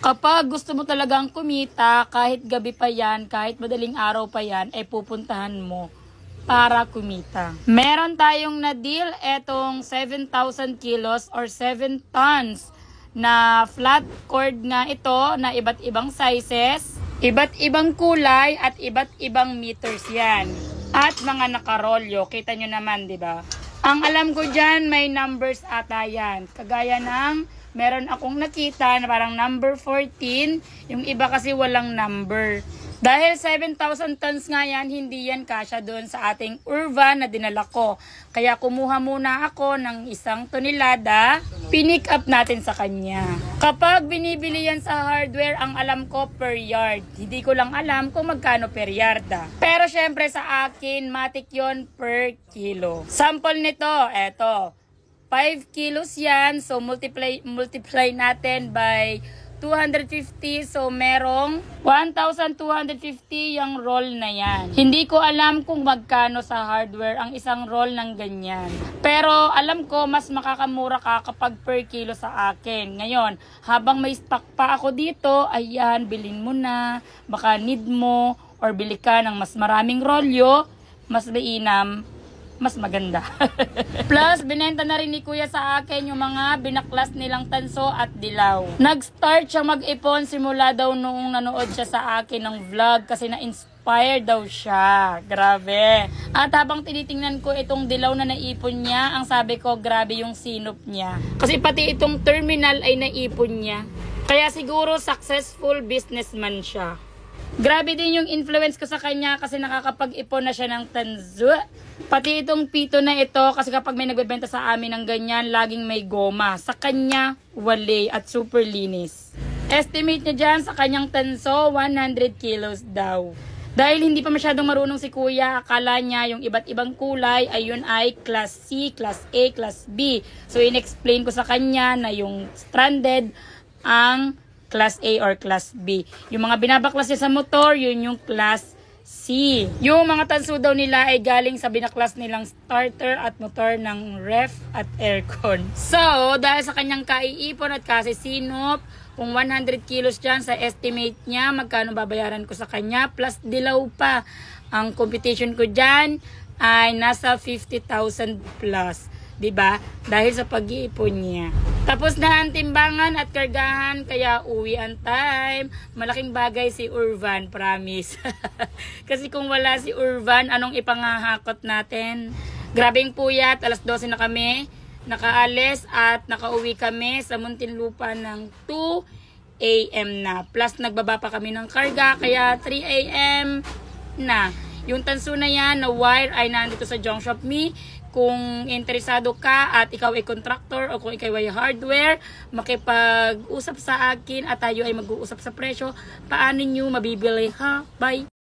Kapag gusto mo talagang kumita, kahit gabi pa yan, kahit madaling araw pa yan, ay pupuntahan mo para kumita. Meron tayong na-deal etong 7,000 kilos or 7 tons na flat cord nga ito na iba't ibang sizes, iba't ibang kulay at iba't ibang meters yan. At mga nakarolyo, kita nyo naman, di ba? Ang alam ko dyan, may numbers ata yan. Kagaya ng meron akong nakita na parang number 14, yung iba kasi walang number. Dahil 7,000 tons nga yan, hindi yan kasya doon sa ating urban na dinala ko. Kaya kumuha muna ako ng 1 tonelada, pinick up natin sa kanya. Kapag binibili yan sa hardware, ang alam ko per yard. Hindi ko lang alam kung magkano per yarda. Pero syempre sa akin, matik yon per kilo. Sample nito, eto. 5 kilos yan, so multiply natin by 250, so merong 1,250 yung roll na yan. Hindi ko alam kung magkano sa hardware ang isang roll ng ganyan. Pero alam ko mas makakamura ka kapag per kilo sa akin. Ngayon, habang may stock pa ako dito, ayan, bilhin mo na, baka need mo, or bili ka ng mas maraming rolyo, mas mainam, mas maganda. Plus, binenta na rin ni Kuya sa akin yung mga binaklas nilang tanso at dilaw. Nag-start siya mag-ipon simula daw noong nanood siya sa akin ng vlog kasi na-inspire daw siya. Grabe. At habang tinitingnan ko itong dilaw na naipon niya, ang sabi ko, grabe yung sinop niya. Kasi pati itong terminal ay naipon niya. Kaya siguro successful businessman siya. Grabe din yung influence ko sa kanya kasi nakakapag-ipon na siya ng tanso. Pati itong pito na ito, kasi kapag may nagbebenta sa amin ng ganyan, laging may goma. Sa kanya, wale at super linis. Estimate niya dyan sa kanyang tanso, 100 kilos daw. Dahil hindi pa masyadong marunong si Kuya, akala niya yung iba't ibang kulay, ayun ay class C, class A, class B. So, in-explain ko sa kanya na yung stranded ang class A or class B. Yung mga binabaklas niya sa motor, yun yung class C. Yung mga tanso daw nila ay galing sa binaklas nilang starter at motor ng ref at aircon. So, dahil sa kanyang kaiipon at kasi sinop, kung 100 kilos dyan sa estimate niya, magkano babayaran ko sa kanya, plus dilaw pa. Ang competition ko dyan ay nasa 50,000 plus. Diba? Dahil sa pag-iipon niya. Tapos na ang timbangan at kargahan, kaya uwi ang time. Malaking bagay si Urvan, promise. Kasi kung wala si Urvan, anong ipangahakot natin? Grabing puyat, alas 12 na kami, nakaalis at nakauwi kami sa Muntinlupa ng 2 AM na. Plus nagbaba pa kami ng karga, kaya 3 AM na. Yung tanso na yan, na wire ay nandito sa Junk Shop Me. Kung interesado ka at ikaw ay contractor o kung ikaw ay hardware, makipag-usap sa akin at tayo ay mag-uusap sa presyo. Paano nyo mabibili ha? Bye!